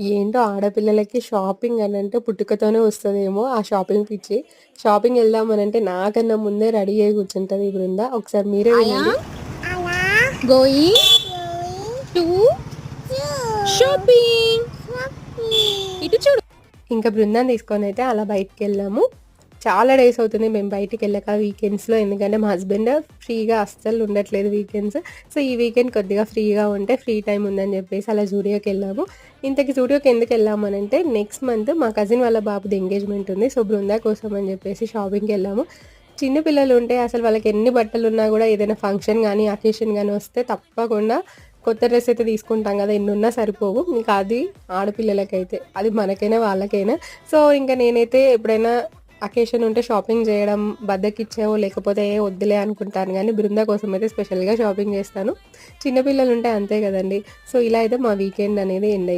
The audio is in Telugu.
ఏంటో ఆడపిల్లలకి షాపింగ్ అనంటే పుట్టుకతోనే వస్తదేమో ఆ షాపింగ్ పిచ్చి. షాపింగ్ ఎళ్దామనంటే నాకన్నా ముందే రెడీ అయ్యి కూర్చుంటది ఈ బృంద. ఒకసారి మీరే ఆయా వినండి. Going to shopping. ఇటు చూడు. ఇంకా బృందాన్ని తీసుకొనైతే అలా బయటికెళ్ళాము. చాలా డేస్ అవుతుంది మేము బయటికెళ్ళక వీకెండ్స్‌లో. ఎందుకంటే మా హస్బెండ్ ఫ్రీగా అస్సలు ఉండట్లేదు వీకెండ్స్. సో, ఈ వీకెండ్ కొద్దిగా ఫ్రీగా ఉంటే ఫ్రీ టైమ్ ఉందని చెప్పేసి అలా జూడియోకెళ్ళాము. ఇంతకి జూడియోకి ఎందుకెళ్ళామనంటే నెక్స్ట్ మంత్ మా కజిన్ వాళ్ళ బాబుది ఎంగేజ్‌మెంట్ ఉంది. సో, బృందా కోసం అని చెప్పేసి షాపింగ్‌కెళ్ళాము. చిన్న పిల్లలు ఉంటే అసలు వాళ్ళకి ఎన్ని బట్టలున్నా గూడా ఏదైనా ఫంక్షన్ గానీ, అకేషన్ గానీ వస్తే తప్పకుండా కొత్త డ్రెస్ అయితే తీసుకుంటాం గదా! ఎన్నున్నా సరిపోవు. ఇంకా అది ఆడపిల్లలకైతే. అది మనకైనా వాళ్ళకైనా. సో, ఇంక నేనైతే ఎప్పుడైనా అకేషన్ ఉంటే షాపింగ్ జేయడం బద్ధకిచ్చావో లేకపోతే ఏ వద్దులే అనుకుంటాను గానీ, బృందా కోసం అయితే స్పెషల్‌గా షాపింగ్ జేస్తాను. చిన్న పిల్లలుంటే అంతే గదండీ. సో, ఇలా అయితే మా వీకెండ్ అనేది ఎండ్ అయింది.